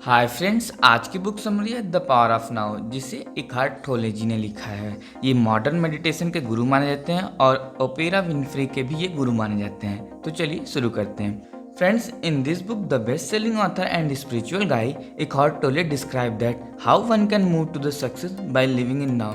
Hi friends, आज की book summary है द पावर ऑफ नाउ, जिसे इकहार्ट टोले जी ने लिखा है। ये मॉडर्न मेडिटेशन के गुरु माने जाते हैं और ओपेरा विनफ्रे के भी ये गुरु माने जाते हैं। तो चलिए शुरू करते हैं। Friends, in this book, the best-selling author and spiritual guy Eckhart Tolle described that how one can move to the success by living in now.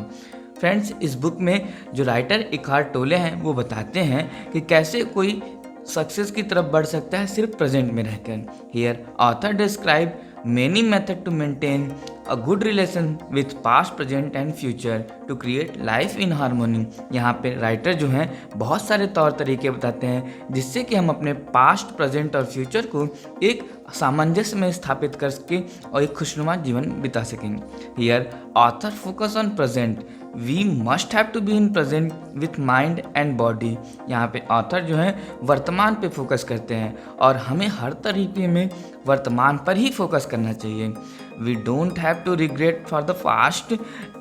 Friends, इस बुक में जो राइटर इकहार्ट टोले हैं वो बताते हैं कि कैसे कोई सक्सेस की तरफ बढ़ सकता है सिर्फ प्रेजेंट में रहकर। Here author describe many methods to maintain a good relation with past, present and future to create life in harmony। यहाँ पे राइटर जो हैं बहुत सारे तौर तरीके बताते हैं जिससे कि हम अपने पास्ट, प्रेजेंट और फ्यूचर को एक सामंजस्य में स्थापित करके और एक खुशनुमा जीवन बिता सकेंगे। Here author focus on present, we must have to be in present with mind and body. यहाँ पे ऑथर जो है वर्तमान पे फोकस करते हैं और हमें हर तरीके में वर्तमान पर ही फोकस करना चाहिए। We don't have to regret for the past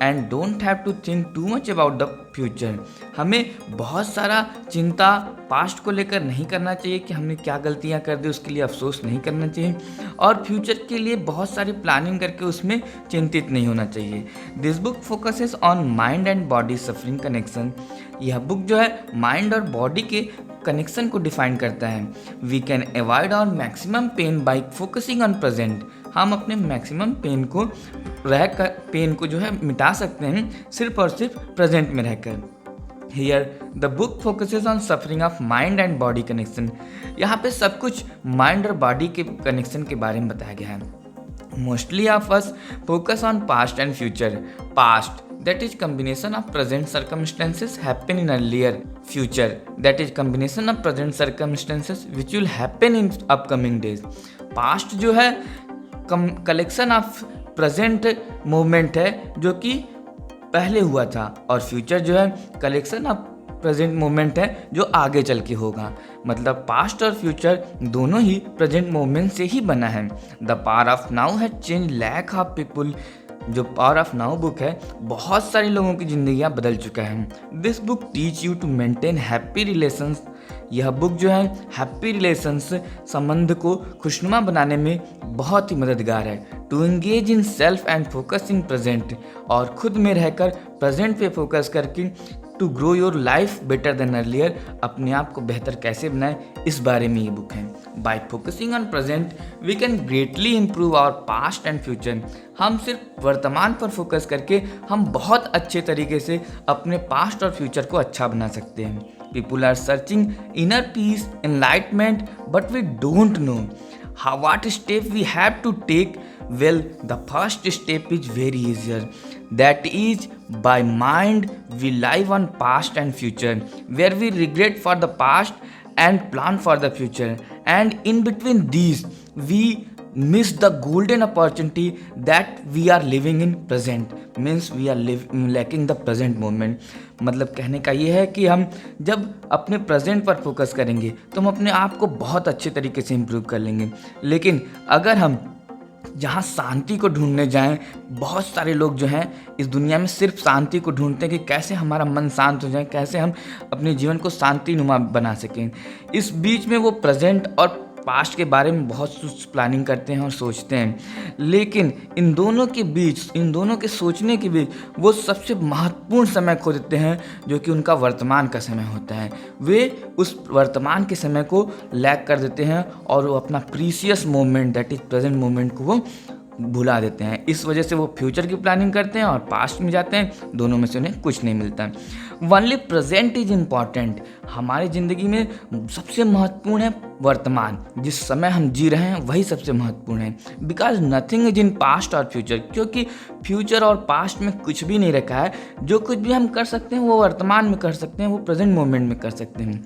and don't have to think too much about the future. हमें बहुत सारा चिंता पास्ट को लेकर नहीं करना चाहिए कि हमने क्या गलतियां कर दी, उसके लिए अफसोस नहीं करना चाहिए और फ्यूचर के लिए बहुत सारी प्लानिंग करके उसमें चिंतित नहीं होना चाहिए। This book focuses on mind and body suffering connection. यह बुक जो है माइंड और बॉडी के कनेक्शन को डिफाइन करता है। We can avoid our maximum pain by focusing on present. हम अपने मैक्सिमम पेन को जो है मिटा सकते हैं सिर्फ और सिर्फ प्रेजेंट में रहकर। Here the book focuses on suffering of mind and body connection. यहाँ पे सब कुछ माइंड और बॉडी के कनेक्शन के बारे में बताया गया है। Mostly of us focus on past and future. Past, that is combination of present circumstances happen in earlier. Future, that is combination of present circumstances which will happen in upcoming days. Past जो है collection of present moment है जो कि पहले हुआ था और future जो है कलेक्शन ऑफ प्रेजेंट मोमेंट है जो आगे चल के होगा। मतलब पास्ट और फ्यूचर दोनों ही प्रेजेंट मोमेंट से ही बना है। The power of now has change lakhs of people. जो पावर ऑफ नाउ बुक है बहुत सारे लोगों की जिंदगियां बदल चुका है। This book teach you to maintain happy relations. यह बुक जो है हैप्पी रिलेशंस संबंध को खुशनुमा बनाने में बहुत ही मददगार है। To engage in self and focus in present, और खुद में रहकर प्रेजेंट पे फोकस करके to grow your life better than earlier, अपने आप को बेहतर कैसे बनाएं इस बारे में ये बुक है। By focusing on present we can greatly improve our past and future. हम सिर्फ वर्तमान पर फोकस करके हम बहुत अच्छे तरीके से अपने पास्ट और फ्यूचर को अच्छा बना सकते हैं। People are searching inner peace, enlightenment, but we don't know what step we have to take. Well, the first step is very easier. That is, by mind we live on past and future, where we regret for the past and plan for the future, and in between these we miss the golden opportunity that we are living in present. Means we are lacking the present moment. मतलब कहने का ये है कि हम जब अपने present पर फोकस करेंगे तो हम अपने आप को बहुत अच्छे तरीके से इम्प्रूव कर लेंगे। लेकिन अगर हम जहाँ शांति को ढूंढने जाएं, बहुत सारे लोग जो हैं इस दुनिया में सिर्फ शांति को ढूंढते हैं कि कैसे हमारा मन शांत हो जाए, कैसे हम अपने जीवन को शांतिनुमा बना सकें। इस बीच में वो प्रेजेंट और पास्ट के बारे में बहुत प्लानिंग करते हैं और सोचते हैं, लेकिन इन दोनों के सोचने के बीच वो सबसे महत्वपूर्ण समय खो देते हैं जो कि उनका वर्तमान का समय होता है। वे उस वर्तमान के समय को लैग कर देते हैं और वो अपना precious moment, that is present moment को वो भुला देते हैं। इस वजह से वो फ्यूचर की प्लानिंग करते हैं और पास्ट में जाते हैं, दोनों में से उन्हें कुछ नहीं मिलता। Only present is important. हमारी ज़िंदगी में सबसे महत्वपूर्ण है वर्तमान, जिस समय हम जी रहे हैं वही सबसे महत्वपूर्ण है। Because nothing is in past और फ्यूचर, क्योंकि फ्यूचर और पास्ट में कुछ भी नहीं रखा है। जो कुछ भी हम कर सकते हैं वो वर्तमान में कर सकते हैं, वो प्रेजेंट मोमेंट में कर सकते हैं।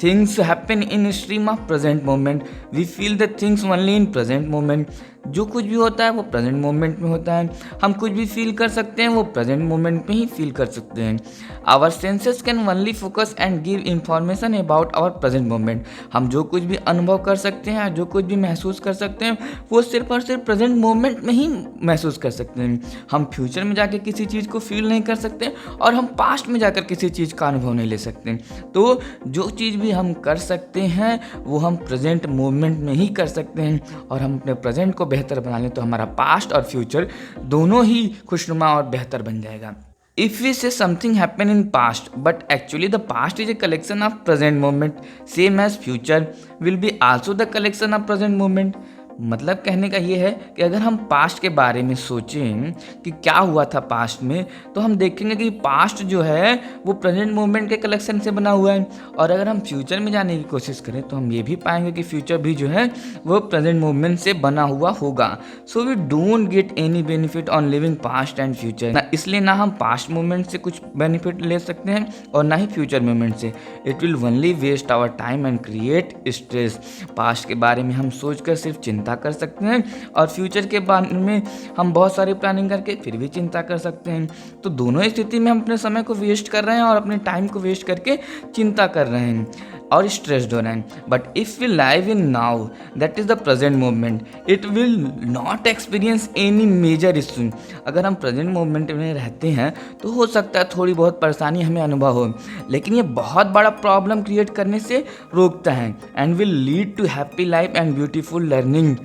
Things happen in stream of present moment, we feel the things only in present moment. जो कुछ भी होता है वो प्रेजेंट मोमेंट में होता है। हम कुछ भी फील कर सकते हैं वो प्रेजेंट मोमेंट में ही फील कर सकते हैं। Our senses can only focus and give information about our present moment. हम जो कुछ भी अनुभव कर सकते हैं, जो कुछ भी महसूस कर सकते हैं, वो सिर्फ और सिर्फ प्रेजेंट मोमेंट में ही महसूस कर सकते हैं। हम फ्यूचर में जाकर किसी चीज़ को फील नहीं कर सकते और हम पास्ट में जाकर किसी चीज़ का अनुभव नहीं ले सकते। तो जो चीज़ भी हम कर सकते हैं वो हम प्रेजेंट मोमेंट में ही कर सकते हैं, और हम अपने प्रेजेंट को बेहतर बना लें तो हमारा पास्ट और फ्यूचर दोनों ही खुशनुमा और बेहतर बन जाएगा। If we say something happened in past, but actually the past is a collection of present moment, same as future will be also the collection of present moment। मतलब कहने का ये है कि अगर हम पास्ट के बारे में सोचें कि क्या हुआ था पास्ट में, तो हम देखेंगे कि पास्ट जो है वो प्रेजेंट मोमेंट के कलेक्शन से बना हुआ है, और अगर हम फ्यूचर में जाने की कोशिश करें तो हम ये भी पाएंगे कि फ्यूचर भी जो है वो प्रेजेंट मोमेंट से बना हुआ होगा। So we don't get any benefit on living past and future. इसलिए ना हम पास्ट मोमेंट से कुछ बेनिफिट ले सकते हैं और ना ही फ्यूचर मोमेंट से। It will only waste our time and create stress. Past के बारे में हम सोचकर सिर्फ चिंता कर सकते हैं, और फ्यूचर के बारे में हम बहुत सारी प्लानिंग करके फिर भी चिंता कर सकते हैं। तो दोनों स्थिति में हम अपने समय को वेस्ट कर रहे हैं और अपने टाइम को वेस्ट करके चिंता कर रहे हैं और स्ट्रेस्ड हो रहे हैं। But if we live in now, that is the present moment, it will not experience any major issue. अगर हम प्रेजेंट मोमेंट में रहते हैं तो हो सकता है थोड़ी बहुत परेशानी हमें अनुभव हो, लेकिन ये बहुत बड़ा प्रॉब्लम क्रिएट करने से रोकता है, and will lead to happy life and beautiful learning.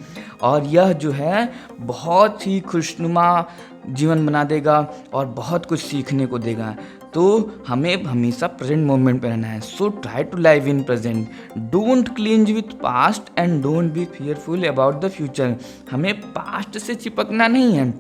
और यह जो है बहुत ही खुशनुमा जीवन बना देगा और बहुत कुछ सीखने को देगा। तो हमें हमेशा प्रेजेंट मोमेंट पे रहना है। So try to live in present, don't cling with past and don't be fearful about the future. हमें पास्ट से चिपकना नहीं है।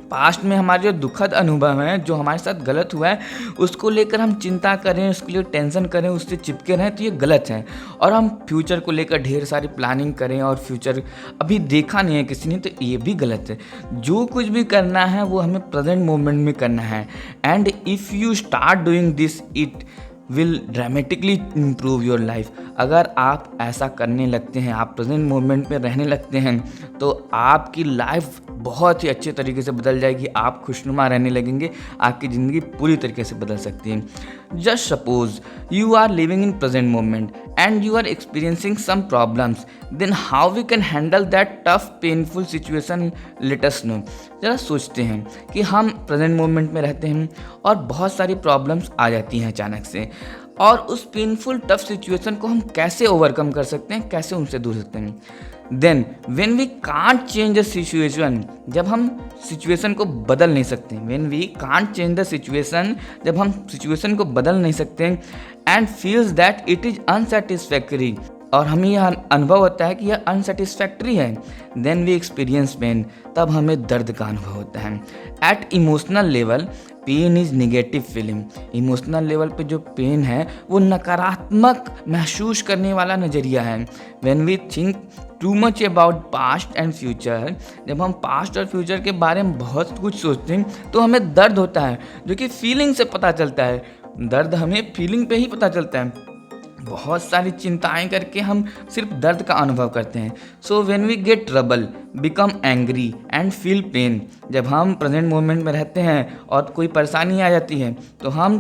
पास्ट में हमारे जो दुखद अनुभव हैं, जो हमारे साथ गलत हुआ है, उसको लेकर हम चिंता करें, उसके लिए टेंशन करें, उससे चिपके रहें, तो ये गलत है। और हम फ्यूचर को लेकर ढेर सारी प्लानिंग करें और फ्यूचर अभी देखा नहीं है किसी ने, तो ये भी गलत है। जो कुछ भी करना है वो हमें प्रेजेंट मोमेंट में करना है, and if you start doing this it will dramatically improve your life. अगर आप ऐसा करने लगते हैं, आप प्रेजेंट मोमेंट में रहने लगते हैं, तो आपकी लाइफ बहुत ही अच्छे तरीके से बदल जाएगी। आप खुशनुमा रहने लगेंगे, आपकी ज़िंदगी पूरी तरीके से बदल सकती है। Just suppose you are living in present moment and you are experiencing some problems, then how we can handle that tough painful situation, let us know. ज़रा सोचते हैं कि हम प्रेजेंट मोमेंट में रहते हैं और बहुत सारी प्रॉब्लम्स आ जाती हैं अचानक से, और उस पेनफुल टफ सिचुएशन को हम कैसे ओवरकम कर सकते हैं, कैसे उनसे दूर सकते हैं। Then when we can't change the situation, जब हम सिचुएशन को बदल नहीं सकते, when we can't change the situation, जब हम सिचुएशन को बदल नहीं सकते, and feels that it is unsatisfactory, और हमें यह अनुभव होता है कि यह अनसेटिस्फैक्ट्री है, देन वी एक्सपीरियंस पेन, तब हमें दर्द का अनुभव होता है। At emotional level pain is negative feeling. Emotional level पे जो पेन है वो नकारात्मक महसूस करने वाला नज़रिया है। When we think too much about past and future, जब हम पास्ट और फ्यूचर के बारे में बहुत कुछ सोचते हैं तो हमें दर्द होता है, जो कि फीलिंग से पता चलता है। दर्द हमें फीलिंग पे ही पता चलता है। बहुत सारी चिंताएं करके हम सिर्फ दर्द का अनुभव करते हैं। So when we get trouble, become angry and feel pain, जब हम प्रेजेंट मोमेंट में रहते हैं और कोई परेशानी आ जाती है तो हम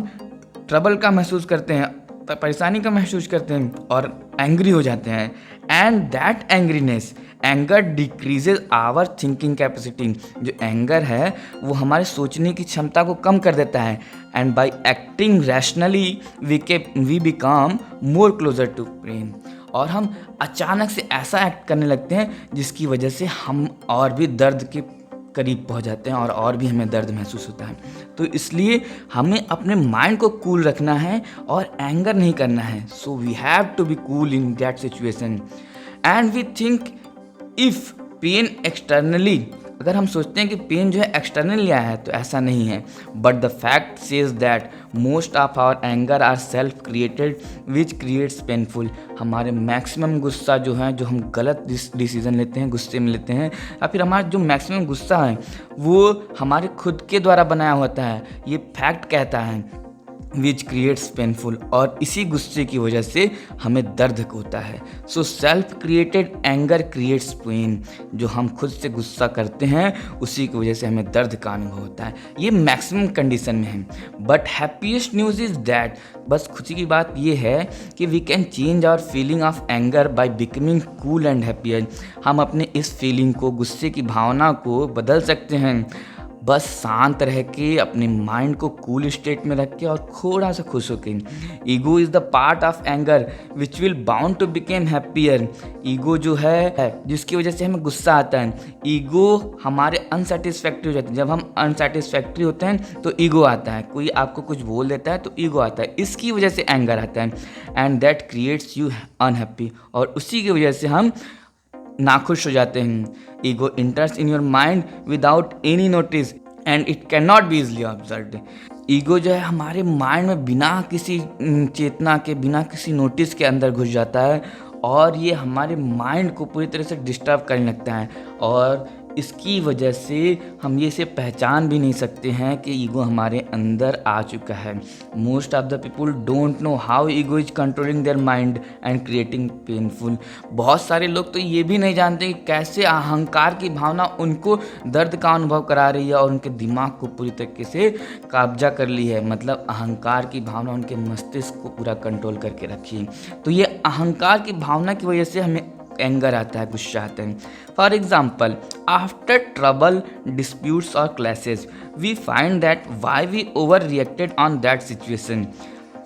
ट्रबल का महसूस करते हैं, परेशानी का महसूस करते हैं और एंग्री हो जाते हैं। And that angriness, anger decreases our thinking capacity. जो एंगर है वो हमारे सोचने की क्षमता को कम कर देता है। And by acting rationally we become more closer to pain, और हम अचानक से ऐसा एक्ट करने लगते हैं जिसकी वजह से हम और भी दर्द के करीब पहुंच जाते हैं और भी हमें दर्द महसूस होता है। तो इसलिए हमें अपने माइंड को कूल रखना है और एंगर नहीं करना है। So we have to be cool in that situation, and we think if pain externally, अगर हम सोचते हैं कि पेन जो है एक्सटर्नली आया है, तो ऐसा नहीं है। But the fact says that most of our anger are self created which creates painful. हमारे मैक्सिमम गुस्सा जो है, जो हम गलत डिसीजन लेते हैं, गुस्से में लेते हैं, या फिर हमारा जो मैक्सिमम गुस्सा है वो हमारे खुद के द्वारा बनाया होता है। ये फैक्ट कहता है। विच क्रिएट्स पेनफुल, और इसी गुस्से की वजह से हमें दर्द होता है। So self created anger creates pain, जो हम खुद से गुस्सा करते हैं उसी की वजह से हमें दर्द का अनुभव होता है। ये मैक्सिमम कंडीशन में है। But happiest news is that, बस खुशी की बात ये है कि we can change our feeling of anger by becoming cool and happier. हम अपने इस फीलिंग को, गुस्से की भावना को बदल सकते हैं, बस शांत रह के, अपने माइंड को कूल स्टेट में रख के और थोड़ा सा खुश होके। Ego is the part of anger which will bound to become happier. Ego जो है जिसकी वजह से हमें गुस्सा आता है। ईगो हमारे अनसेटिस्फैक्ट्री हो जाते हैं। जब हम अनसेटिस्फैक्ट्री होते हैं तो ईगो आता है। कोई आपको कुछ बोल देता है तो ईगो आता है, इसकी वजह से एंगर आता है। And that creates you unhappy, और उसी की वजह से हम नाखुश हो जाते हैं। Ego इंटर्स in your mind without any notice and it can not be easily observed. Ego जो है हमारे माइंड में बिना किसी चेतना के, बिना किसी नोटिस के अंदर घुस जाता है, और ये हमारे माइंड को पूरी तरह से डिस्टर्ब करने लगता है, और इसकी वजह से हम ये इसे पहचान भी नहीं सकते हैं कि ईगो हमारे अंदर आ चुका है। Most of the people don't know how ego is controlling their mind and creating painful. बहुत सारे लोग तो ये भी नहीं जानते कि कैसे अहंकार की भावना उनको दर्द का अनुभव करा रही है और उनके दिमाग को पूरी तरीके से कब्जा कर ली है। मतलब अहंकार की भावना उनके मस्तिष्क को पूरा कंट्रोल करके रखी है। तो ये अहंकार की भावना की वजह से हमें एंगर आता है, गुस्सा आता है। For example, after trouble, disputes और clashes we find that why we overreacted on that situation.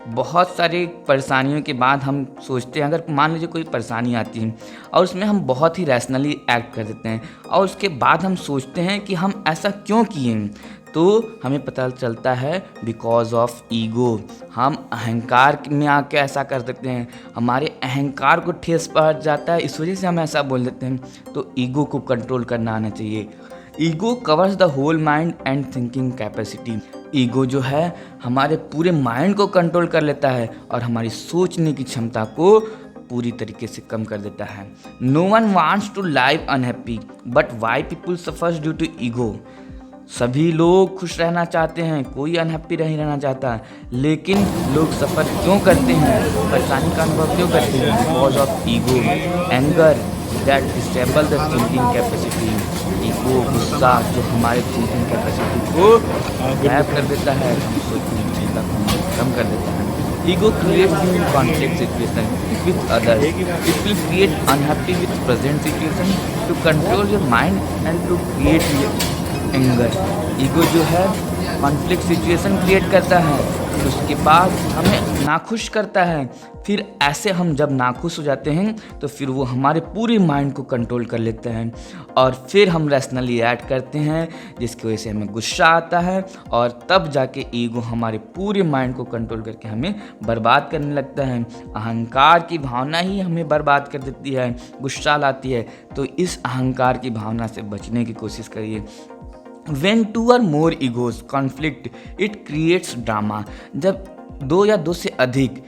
बहुत सारी परेशानियों के बाद हम सोचते हैं, अगर मान लीजिए कोई परेशानी आती है और उसमें हम बहुत ही रैशनली एक्ट कर देते हैं, और उसके बाद हम सोचते हैं कि हम ऐसा क्यों किए, तो हमें पता चलता है बिकॉज ऑफ ईगो। हम अहंकार में आके ऐसा कर सकते हैं, हमारे अहंकार को ठेस पहुंच जाता है, इस वजह से हम ऐसा बोल देते हैं। तो ईगो को कंट्रोल करना आना चाहिए। Ego covers the whole mind and thinking capacity. Ego जो है हमारे पूरे माइंड को कंट्रोल कर लेता है और हमारी सोचने की क्षमता को पूरी तरीके से कम कर देता है। No one wants to live unhappy, but why people suffers due to ego. सभी लोग खुश रहना चाहते हैं, कोई अनहैप्पी नहीं रहना चाहता, लेकिन लोग सफ़र क्यों करते हैं, परेशानी का अनुभव क्यों करते हैं? Because of ego, anger that disable the thinking capacity. Ego, गुस्सा जो हमारे थिंकिंग कैपेसिटी को गायब कर देता है, हम सोचने की क्षमता को कम कर देता है। Ego creates you in conflict situation with others. It will create unhappy with present situation to control your mind and to create anger. Ego जो है कॉन्फ्लिक्ट सिचुएशन क्रिएट करता है, उसके बाद हमें नाखुश करता है। फिर ऐसे हम जब नाखुश हो जाते हैं तो फिर वो हमारे पूरे माइंड को कंट्रोल कर लेते हैं, और फिर हम रैशनली एक्ट करते हैं, जिसकी वजह से हमें गुस्सा आता है, और तब जाके ईगो हमारे पूरे माइंड को कंट्रोल करके हमें बर्बाद करने लगता है। अहंकार की भावना ही हमें बर्बाद कर देती है, गुस्सा लाती है। तो इस अहंकार की भावना से बचने की कोशिश करिए। When two or more egos conflict, it creates drama। जब दो या दो से अधिक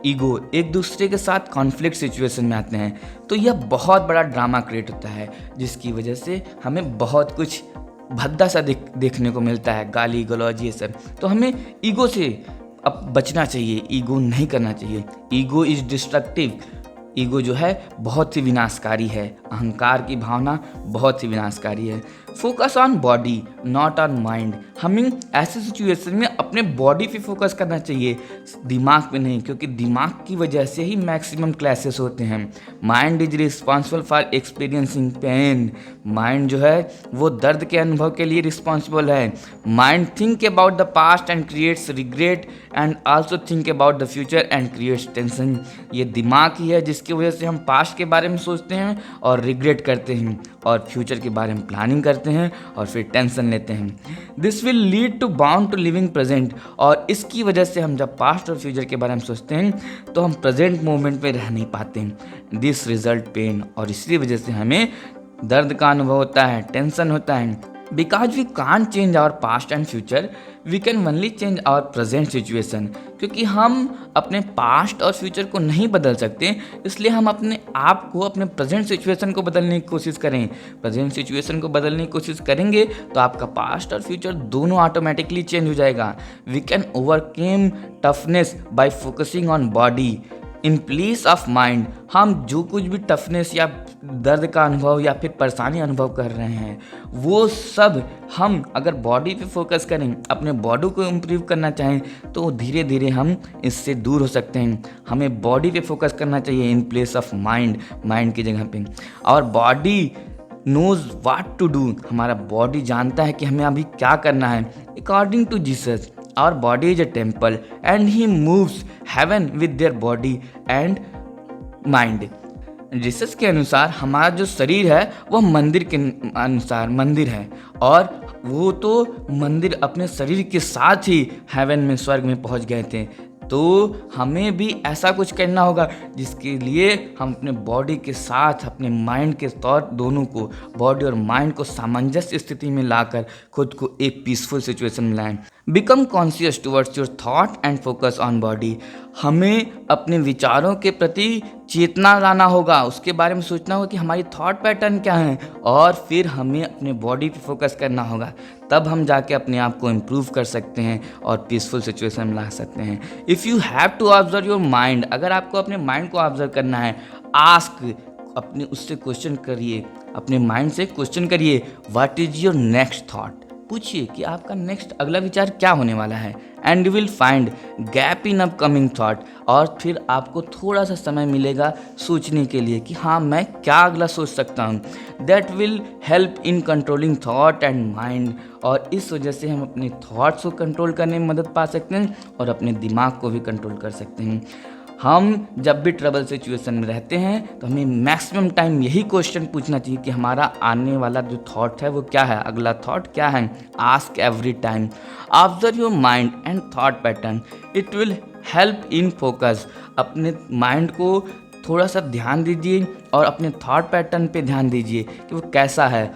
ईगो एक दूसरे के साथ कॉन्फ्लिक्ट सिचुएशन में आते हैं तो यह बहुत बड़ा ड्रामा क्रिएट होता है, जिसकी वजह से हमें बहुत कुछ भद्दा सा देखने को मिलता है, गाली गलौज ये सब। तो हमें ईगो से अब बचना चाहिए, ईगो नहीं करना चाहिए। Ego is destructive. ईगो जो है बहुत ही विनाशकारी है, अहंकार की भावना बहुत ही विनाशकारी है। Focus on body not on mind. हमें ऐसे सिचुएशन में अपने बॉडी पे फोकस करना चाहिए, दिमाग पे नहीं, क्योंकि दिमाग की वजह से ही मैक्सिमम क्लैशेस होते हैं। Mind is responsible for experiencing pain. Mind जो है वो दर्द के अनुभव के लिए रिस्पॉन्सिबल है। Mind think about the past and creates regret and also think about the future and creates tension. ये दिमाग ही है जिसकी वजह से हम पास्ट के बारे में सोचते हैं और रिग्रेट करते हैं, और फ्यूचर के बारे में प्लानिंग करते हैं और फिर टेंशन लेते हैं। This will lead to bound to living present. और इसकी वजह से हम जब पास्ट और फ्यूचर के बारे में सोचते हैं तो हम प्रेजेंट मोमेंट में रह नहीं पाते हैं। This result pain. और इसी वजह से हमें दर्द का अनुभव होता है, टेंशन होता है। Because we can't change our past and future, we can only change our present situation. क्योंकि हम अपने पास्ट और फ्यूचर को नहीं बदल सकते, इसलिए हम अपने आप को, अपने प्रेजेंट सिचुएशन को बदलने की कोशिश करें। प्रेजेंट सिचुएशन को बदलने की कोशिश करेंगे तो आपका पास्ट और फ्यूचर दोनों ऑटोमेटिकली चेंज हो जाएगा। We can overcome toughness by focusing on body in place of mind. हम जो कुछ भी टफनेस या दर्द का अनुभव या फिर परेशानी अनुभव कर रहे हैं, वो सब हम अगर बॉडी पे फोकस करें, अपने बॉडी को इम्प्रूव करना चाहें, तो धीरे धीरे हम इससे दूर हो सकते हैं। हमें बॉडी पे फोकस करना चाहिए in place of mind, mind की जगह पे। और body knows what to do, हमारा बॉडी जानता है कि हमें अभी क्या करना है। According to Jesus, our body is a temple and he moves heaven with their body and mind। Jesus के अनुसार हमारा जो शरीर है वह मंदिर के अनुसार मंदिर है, और वो तो मंदिर अपने शरीर के साथ ही हेवन में, स्वर्ग में पहुंच गए थे। तो हमें भी ऐसा कुछ करना होगा जिसके लिए हम अपने बॉडी के साथ अपने माइंड के तौर दोनों को, बॉडी और माइंड को सामंजस्य स्थिति में लाकर खुद को एक पीसफुल सिचुएशन में लाएं। Become conscious towards your thought and focus on body. हमें अपने विचारों के प्रति चेतना लाना होगा, उसके बारे में सोचना होगा कि हमारी थॉट पैटर्न क्या है, और फिर हमें अपने बॉडी पे फोकस करना होगा। तब हम जाके अपने आप को इम्प्रूव कर सकते हैं और पीसफुल सिचुएशन में ला सकते हैं। If you have to observe your mind, अगर आपको अपने माइंड को ऑब्जर्व करना है, आस्क, अपने उससे क्वेश्चन करिए, अपने माइंड से क्वेश्चन करिए, what is your next thought. पूछिए कि आपका नेक्स्ट अगला विचार क्या होने वाला है, and you will find gap in upcoming thought. और फिर आपको थोड़ा सा समय मिलेगा सोचने के लिए कि हाँ, मैं क्या अगला सोच सकता हूँ। That will help in controlling thought and mind. और इस वजह से हम अपने थॉट्स को कंट्रोल करने में मदद पा सकते हैं और अपने दिमाग को भी कंट्रोल कर सकते हैं। हम जब भी ट्रबल सिचुएशन में रहते हैं तो हमें मैक्सिमम टाइम यही क्वेश्चन पूछना चाहिए कि हमारा आने वाला जो थॉट है वो क्या है, अगला थॉट क्या है। Ask every time, observe your mind and thought pattern, it will help in focus. अपने माइंड को थोड़ा सा ध्यान दीजिए और अपने थॉट पैटर्न पे ध्यान दीजिए कि वो कैसा है।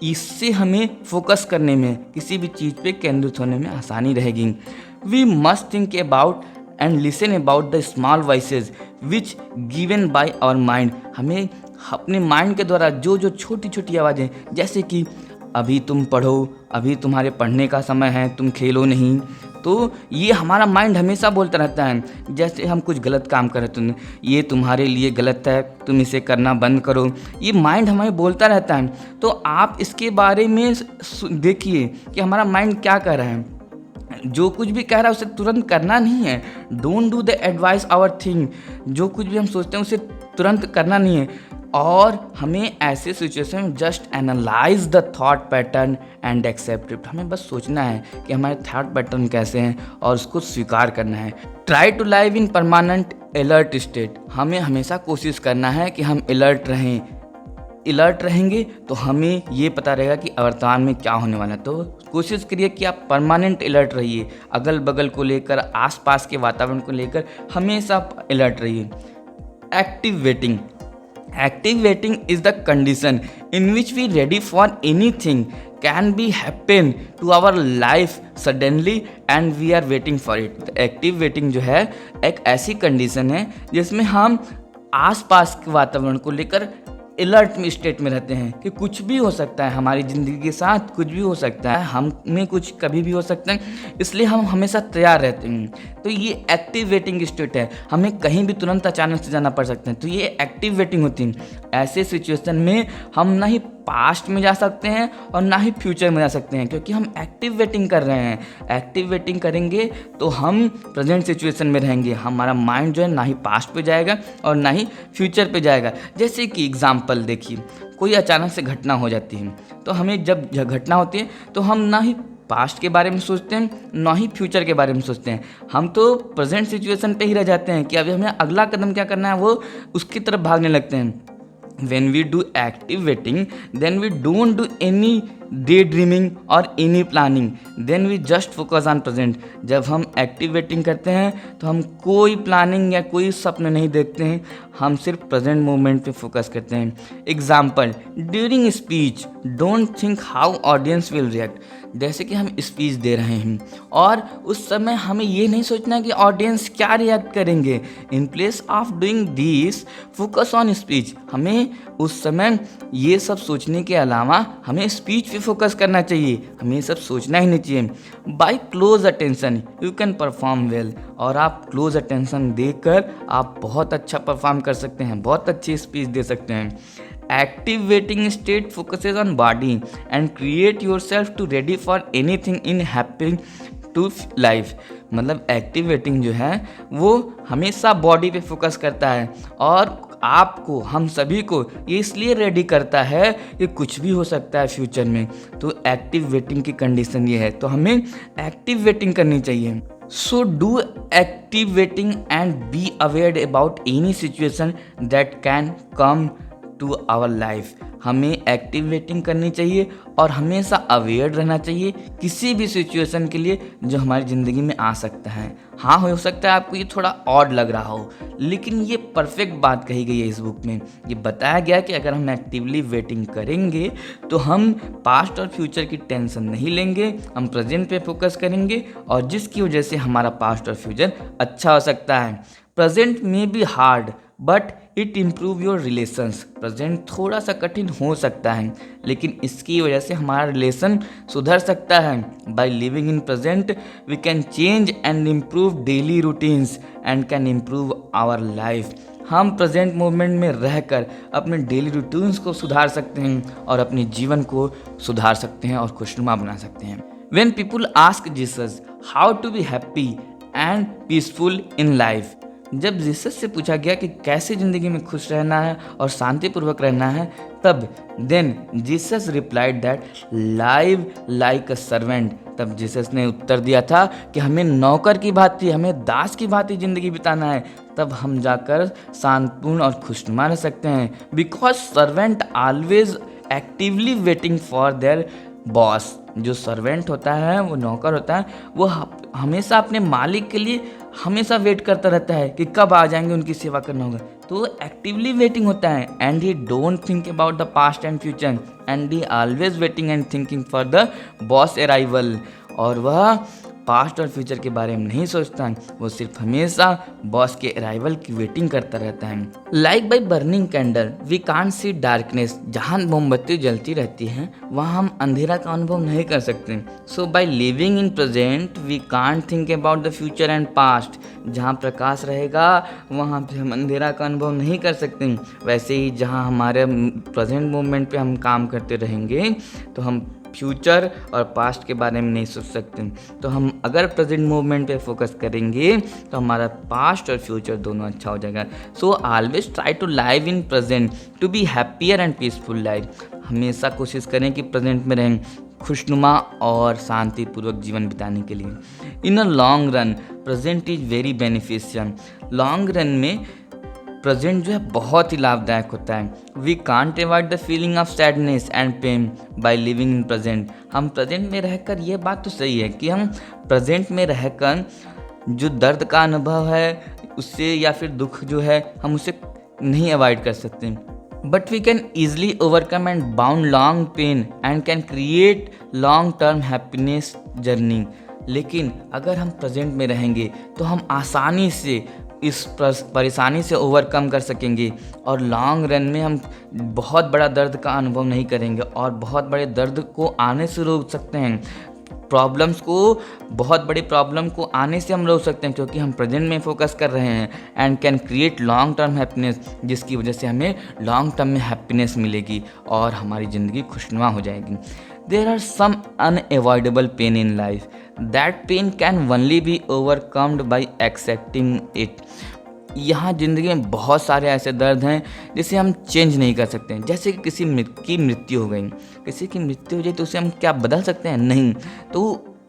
इससे हमें फोकस करने में, किसी भी चीज़ पे केंद्रित होने में आसानी रहेगी। We must think about and listen about the small voices which given by our mind. हमें अपने माइंड के द्वारा जो जो छोटी छोटी आवाज़ें, जैसे कि अभी तुम पढ़ो, अभी तुम्हारे पढ़ने का समय है, तुम खेलो नहीं, तो ये हमारा माइंड हमेशा बोलता रहता है। जैसे हम कुछ गलत काम कर रहे हैं, ये तुम्हारे लिए गलत है, तुम इसे करना बंद करो, ये माइंड हमें बोलता रहता है। तो आप इसके बारे में देखिए कि हमारा माइंड क्या कर रहा है। जो कुछ भी कह रहा है उसे तुरंत करना नहीं है। Don't do the advice our thing. जो कुछ भी हम सोचते हैं उसे तुरंत करना नहीं है। और हमें ऐसे सिचुएशन में just analyse the thought pattern and accept it. हमें बस सोचना है कि हमारे थॉट पैटर्न कैसे हैं और उसको स्वीकार करना है। Try to live in permanent alert state. हमें हमेशा कोशिश करना है कि हम अलर्ट रहें। अलर्ट रहेंगे तो हमें ये पता रहेगा कि वर्तमान में क्या होने वाला है। तो कोशिश करिए कि आप परमानेंट अलर्ट रहिए, अगल बगल को लेकर, आसपास के वातावरण को लेकर हमेशा अलर्ट रहिए। Active waiting. Active waiting is the condition in which we ready for anything can be happen to our life suddenly and we are waiting for it. Active waiting जो है एक ऐसी कंडीशन है जिसमें हम आसपास के वातावरण को लेकर अलर्ट में स्टेट में रहते हैं कि कुछ भी हो सकता है, हमारी ज़िंदगी के साथ कुछ भी हो सकता है, हमें कुछ कभी भी हो सकता है, इसलिए हम हमेशा तैयार रहते हैं। तो ये एक्टिव वेटिंग स्टेट है। हमें कहीं भी तुरंत अचानक से जाना पड़ सकता है, तो ये एक्टिव वेटिंग होती है। ऐसे सिचुएशन में हम ना ही पास्ट में जा सकते हैं और ना ही फ्यूचर में जा सकते हैं, क्योंकि हम एक्टिव वेटिंग कर रहे हैं। एक्टिव वेटिंग करेंगे तो हम प्रेजेंट सिचुएशन में रहेंगे। हमारा माइंड जो है ना ही पास्ट पे जाएगा और ना ही फ्यूचर पे जाएगा। जैसे कि एग्जांपल देखिए, कोई अचानक से घटना हो जाती है, तो हमें जब घटना होती है तो हम ना ही पास्ट के बारे में सोचते हैं ना ही फ्यूचर के बारे में सोचते हैं। हम तो प्रेजेंट सिचुएशन पे ही रह जाते हैं कि अभी हमें अगला कदम क्या करना है, वो उसकी तरफ भागने लगते हैं। When we do active waiting, then we don't do any daydreaming और any planning, then we just focus on present. जब हम एक्टिव वेटिंग करते हैं तो हम कोई प्लानिंग या कोई सपने नहीं देखते हैं, हम सिर्फ प्रेजेंट मोमेंट पे फोकस करते हैं। Example, during speech don't think how audience will react. जैसे कि हम स्पीच दे रहे हैं और उस समय हमें ये नहीं सोचना कि ऑडियंस क्या रिएक्ट करेंगे। इन place of doing this focus on speech. हमें उस समय ये सब सोचने के अलावा हमें स्पीच पे फोकस करना चाहिए, हमें ये सब सोचना ही नहीं चाहिए। By close attention you can perform well. और आप क्लोज अटेंशन देकर आप बहुत अच्छा परफॉर्म कर सकते हैं, बहुत अच्छी स्पीच दे सकते हैं। Active waiting state focuses on body and create yourself to ready for anything in happy to life. मतलब एक्टिव वेटिंग जो है वो हमेशा बॉडी पे फोकस करता है और आपको, हम सभी को ये इसलिए रेडी करता है कि कुछ भी हो सकता है फ्यूचर में। तो एक्टिव वेटिंग की कंडीशन ये है, तो हमें एक्टिव वेटिंग करनी चाहिए। So do active waiting and be aware about any situation that can come to our life. हमें एक्टिव वेटिंग करनी चाहिए और हमेशा अवेयर रहना चाहिए किसी भी सिचुएशन के लिए जो हमारी ज़िंदगी में आ सकता है। हाँ, हो सकता है आपको ये थोड़ा ऑड लग रहा हो, लेकिन ये परफेक्ट बात कही गई है इस बुक में। ये बताया गया कि अगर हम एक्टिवली वेटिंग करेंगे तो हम पास्ट और फ्यूचर की टेंशन नहीं लेंगे, हम प्रेजेंट पे फोकस करेंगे और जिसकी वजह से हमारा पास्ट और फ्यूचर अच्छा हो सकता है। प्रेजेंट में be hard but it improve your relations. Present थोड़ा सा कठिन हो सकता है लेकिन इसकी वजह से हमारा रिलेशन सुधर सकता है। By living in present we can change and improve daily routines and can improve our life. हम प्रेजेंट मोमेंट में रहकर अपने डेली रूटीन्स को सुधार सकते हैं और अपने जीवन को सुधार सकते हैं और खुशनुमा बना सकते हैं। When people ask Jesus how to be happy and peaceful in life, जब जीसस से पूछा गया कि कैसे ज़िंदगी में खुश रहना है और शांतिपूर्वक रहना है, तब then Jesus replied that live like a servant. तब जीसस ने उत्तर दिया था कि हमें नौकर की भांति, हमें दास की भांति ज़िंदगी बिताना है, तब हम जाकर शांतिपूर्ण और खुशनुमा रह सकते हैं। Because servant always actively waiting for their boss. जो सर्वेंट होता है, वो नौकर होता है, वो हमेशा अपने मालिक के लिए हमेशा वेट करता रहता है कि कब आ जाएंगे, उनकी सेवा करना होगा। तो एक्टिवली वेटिंग होता है and he don't think about the past and future and he always waiting and thinking for the boss arrival. और वह पास्ट और फ्यूचर के बारे में नहीं सोचता है, वो सिर्फ हमेशा बॉस के अराइवल की वेटिंग करता रहता है। Like by burning candle we can't see darkness. जहाँ मोमबत्ती जलती रहती है वहाँ हम अंधेरा का अनुभव नहीं कर सकते। So by living in present we can't think about the future and past. जहाँ प्रकाश रहेगा वहाँ पे हम अंधेरा का अनुभव नहीं कर सकते। वैसे ही जहाँ हमारे प्रेजेंट मोमेंट पे हम काम करते रहेंगे तो हम फ्यूचर और पास्ट के बारे में नहीं सोच सकते। तो हम अगर प्रेजेंट मोमेंट पे फोकस करेंगे तो हमारा पास्ट और फ्यूचर दोनों अच्छा हो जाएगा। So always try to live in present to be happier and peaceful life. हमेशा कोशिश करें कि प्रेजेंट में रहें, खुशनुमा और शांतिपूर्वक जीवन बिताने के लिए। In a long run present is very beneficial. Long run में प्रेजेंट जो है बहुत ही लाभदायक होता है। We can't avoid the feeling of sadness and pain by living in present. हम प्रेजेंट में रहकर, ये बात तो सही है कि हम प्रेजेंट में रहकर जो दर्द का अनुभव है उससे, या फिर दुख जो है, हम उसे नहीं अवॉइड कर सकते। But we can easily overcome and bound long pain and can create long term happiness journey. लेकिन अगर हम प्रेजेंट में रहेंगे तो हम आसानी से इस परेशानी से ओवरकम कर सकेंगे और लॉन्ग रन में हम बहुत बड़ा दर्द का अनुभव नहीं करेंगे और बहुत बड़े दर्द को आने से रोक सकते हैं। बहुत बड़ी प्रॉब्लम को आने से हम रोक सकते हैं क्योंकि हम प्रेजेंट में फोकस कर रहे हैं। And can create long term happiness, जिसकी वजह से हमें लॉन्ग टर्म में हैप्पीनेस मिलेगी और हमारी ज़िंदगी खुशनुमा हो जाएगी। There are some unavoidable pain in life that pain can only be overcomed by accepting it. यहाँ ज़िंदगी में बहुत सारे ऐसे दर्द हैं जिसे हम चेंज नहीं कर सकते हैं। जैसे कि किसी की मृत्यु हो गई, किसी की मृत्यु हो जाए तो उसे हम क्या बदल सकते हैं? नहीं। तो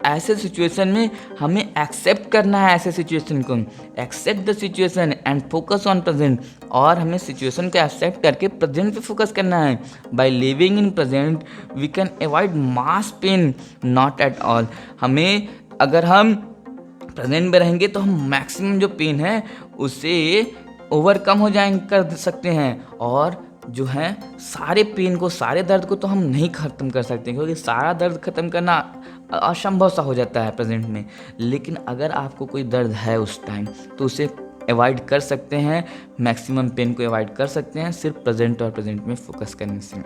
ऐसे सिचुएशन में हमें एक्सेप्ट करना है, ऐसे सिचुएशन को accept the situation and focus on present, और हमें सिचुएशन को एक्सेप्ट करके प्रेजेंट पे फोकस करना है। By living in present we can avoid mass pain, not at all. हमें अगर हम प्रेजेंट में रहेंगे तो हम मैक्सिमम जो पेन है उसे ओवरकम हो जाएंगे, कर सकते हैं। और जो है सारे पेन को, सारे दर्द को तो हम नहीं ख़त्म कर सकते, क्योंकि सारा दर्द ख़त्म करना असंभव सा हो जाता है प्रेजेंट में। लेकिन अगर आपको कोई दर्द है उस टाइम तो उसे अवॉइड कर सकते हैं, मैक्सिमम पेन को अवॉइड कर सकते हैं सिर्फ प्रेजेंट और प्रेजेंट में फोकस करने से।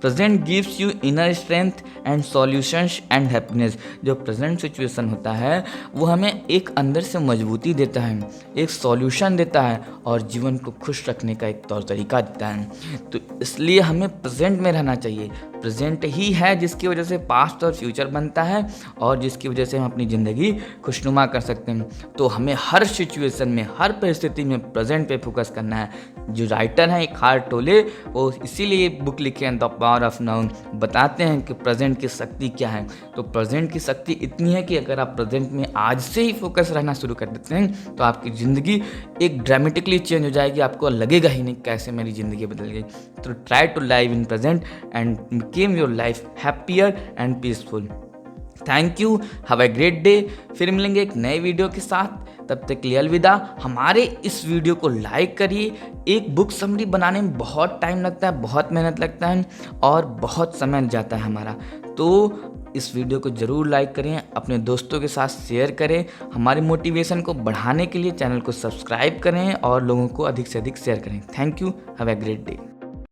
Present gives you inner strength and solutions and happiness. जो प्रेजेंट सिचुएशन होता है वो हमें एक अंदर से मजबूती देता है, एक सॉल्यूशन देता है और जीवन को खुश रखने का एक तौर तरीका देता है। तो इसलिए हमें प्रेजेंट में रहना चाहिए। प्रेजेंट ही है जिसकी वजह से पास्ट और फ्यूचर बनता है और जिसकी वजह से हम अपनी ज़िंदगी खुशनुमा कर सकते हैं। तो हमें हर सिचुएशन में, हर परिस्थिति में प्रेजेंट पे फोकस करना है। जो राइटर हैं इकहार्ट टोले, वो इसीलिए बुक लिखे हैं द पावर ऑफ नाउ, बताते हैं कि प्रेजेंट की शक्ति क्या है। तो प्रेजेंट की शक्ति इतनी है कि अगर आप प्रेजेंट में आज से ही फोकस रहना शुरू कर देते हैं तो आपकी ज़िंदगी एक ड्रामेटिकली चेंज हो जाएगी, आपको लगेगा ही नहीं कैसे मेरी ज़िंदगी बदल गई। तो try to live in present and make your life happier and peaceful. Thank you, have a great day. फिर मिलेंगे एक नए वीडियो के साथ, तब तक के लिए अलविदा। हमारे इस वीडियो को लाइक करिए। एक बुक समरी बनाने में बहुत टाइम लगता है, बहुत मेहनत लगता है और बहुत समय जाता है हमारा। तो इस वीडियो को ज़रूर लाइक करें, अपने दोस्तों के साथ शेयर करें। हमारे मोटिवेशन को बढ़ाने के लिए चैनल को सब्सक्राइब करें और लोगों को अधिक से अधिक शेयर करें। Thank you, have a great day.